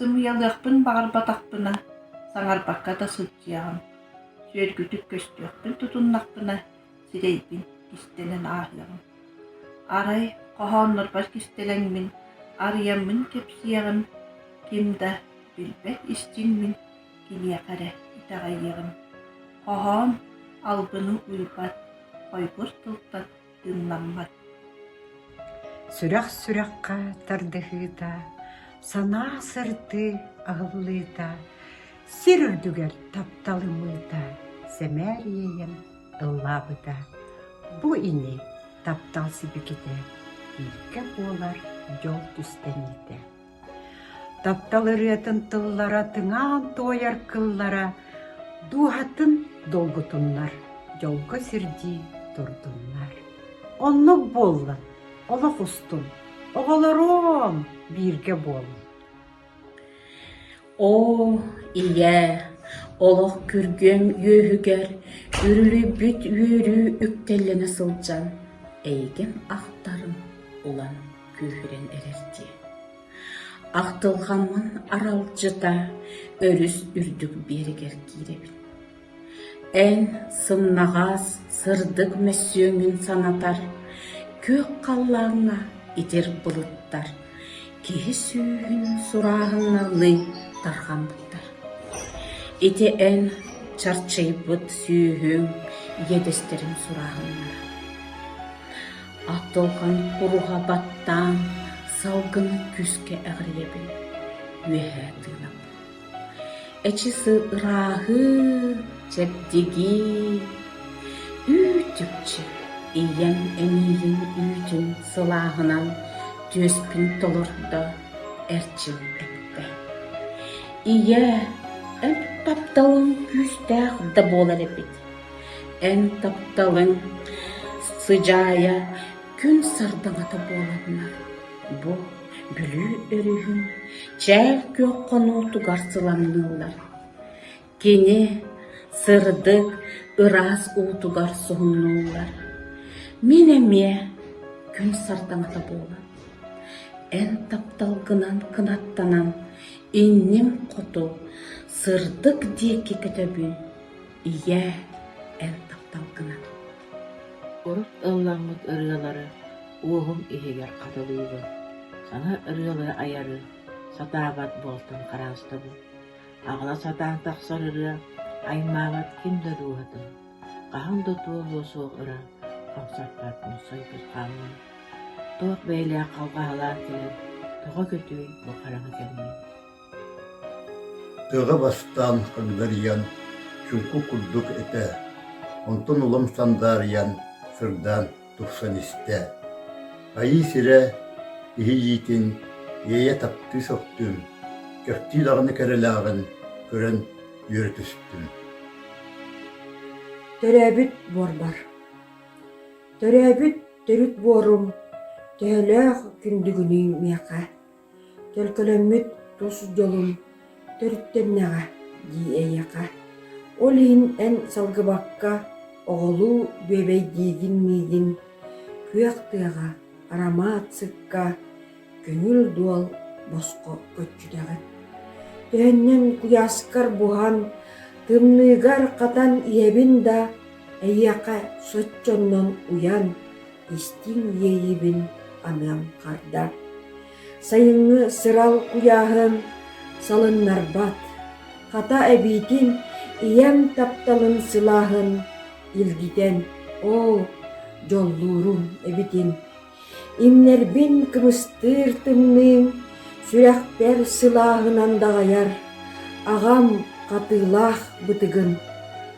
сымыялыахпын бағарбатақпына, саңарбаққата сылтияғым. Сөргүтүк көстүөхпүн тутуннақпына, сирейбин кистенен аахыяғым. Арай қохооннорбар кистелеңмин, арыяммын кепсияғым, кимда билбек истинмин, килияқаре итағайығым. Қохоон албыны уйбат, қойбур тылтат дыннаммат. Сүрәх-сүрәхқа тардыхыта, сана сырты ағыллыта, сир өдүгер тапталымыта, сәмәрием ыллабыта. Бу ини таптал сибиките, илке болар жол түстәнете. Таптал ырыатын тыллара тыңаан тояр кыллара, дуғатын долгутуннар, жолго сирди турдуннар. Оннук боллан, олақ устун, оғаларом бирге болын. О, ие, олақ күрген үйігер, үрілі бүт үйірі үктеліне сылжан, әйген ақтарым олан күйірен әрерде. Ақтылғанмын аралжыта, өріс үрдік берігер кейребін. Ән сымнағаз сырдық мәсөңін санатар, көк қаллағына итер бұлыттар, кеге сүйін сұрағына лый тарғандықтар. Ите ән чарчайбыт сүйін едестерін сұрағына. Ақтылған құруға баттан, салгыны күске әғіребін, өйе тыңап. Әчісі ұрағы, чәптегі, үйтікчі, иен әмейін үйтін сылағынан төспін толырды әрчіл әпті. Ие, ән тапталың күстәқ да болар әпет. Ән тапталың сыжая күн сардыңата боладына. Бу бүлі өрігін чәл көк қону тугарсыламнылар. Кені сырдық ырас ұтугар сұғыннулар. Мен әме күн сардыңата болад. Ән тапталғынан кынаттанан иннем қоту сырдық деке көтөбін. Ие ән тапталғынан. Орут ыллаңмыт ырыалары оғым ихегер қатылыйбы. Саңа ырыалы аяры сатаабат болтын қараңыстабы. Ағла сатаан тақсар ыры аймағат кемді дуғатын. Қағын дотуылы соқ ыра қамсаппатын сойбыз қамын. Тоқ бәйлі қалға халан келіп, тоға көтөй бұқараңы келмей. Тыға бастан қылдариян, чүнку күрдік әті. Онтын ұлым сандариян, сырдан тұқсан істі. Айы сірі, ихи етін, ее тапты соқтым. Көпті лағыны кәрілағын, көрін үйретістім. Төрәбіт борбар. Төрәбіт төрүт борум, төхөләқ күндігінің мияқа. Төлкөлөмміт тос жолым, төрүттеннәға дей әйяқа. Ол ең ән салғыбаққа, оғылу бебей дейгін мейгін, күйақтыға, арамат сыққа, көңіл дуал босқо көтчүдәғы. Төхеннен куяскар буған, тымныгар қатан иебін да, әйяқа сотчоннон уян, истин ейібін анам қарда. Сайыңы сырал куяғын, салын нарбат, қата әбейтін, ием тапталын сылағын, илгитен, о, жоллурум әбітін. Имнербин кымыстыр тымның, сүрәхпер сылағынан дағаяр, ағам қатылақ бұтығын,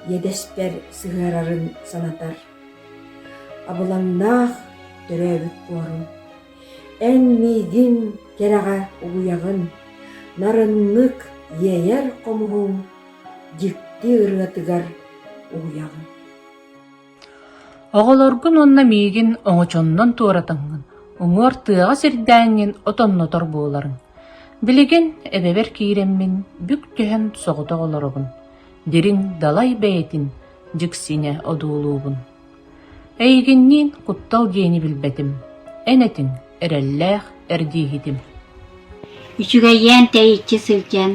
едеспер сығарарын санатар. Абыланнақ төрәбік борым, ән мейгін кераға ұғыяғын, нарыннық ейер қомығым, дикті ұрғатығар ұғыяғын. Оғолоргун онна мейгин оңочоннон туоратыңын, оңор тыаға сирдәңин отоннотор буоларын. Билигин эбебер кииреммин бүк төһөн соғыта олорогун. Дирин далай бәйтин жиксине одуулуубун. Эйгиннин куттал диэни билбетим. Энетин эрэллээх эрдиихитим. Үчүгэйен тейичи сылжан,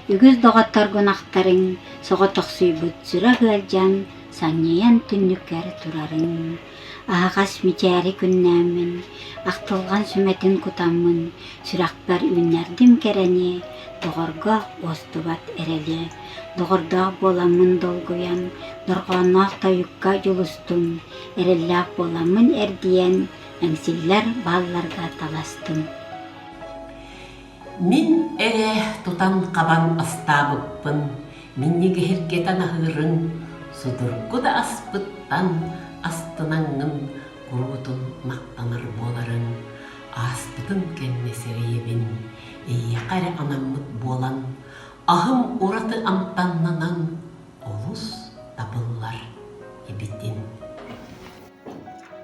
үгіз доғаттар гунақтарың, соғытықсүйбүт сүрі ғылжан, санниян түннүккер турарын. Ағас мичәри күннәмін, ақтылған сүметін кутамын, сүрақпар үннәрдім кәрәне, доғырға остубат әрелі. Доғырдақ боламын долгуян, дұрғанақ тайыққа жұлыстым, әрелләқ боламын әрдиен, әңсиллер балларға таластым. Мин эре тутан кабан астабыппын, миннеге хергетан ахырың, судургу да аспыттан астынаңын курутун мактанар боларын, аспытын кеннесеребин, эйекаре анаммыт болан, ахым ураты амтаннанан олус табыллар ебитин.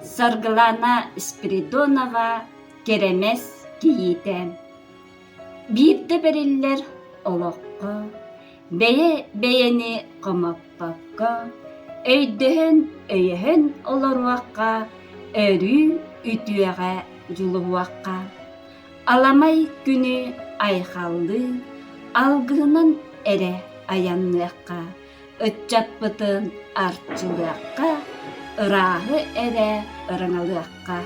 Саргылана Спиридонова керемес киите. Бирде бериллер олоққа, бейені қамаппаққа, өйдіхін өйіхін оларуаққа, өрі үтіуәға жұлуаққа. Аламай күні айқалды, алғынан әрі аянлыққа, үтчатпытын артчылыққа, ырағы әрі ырыңалыққа.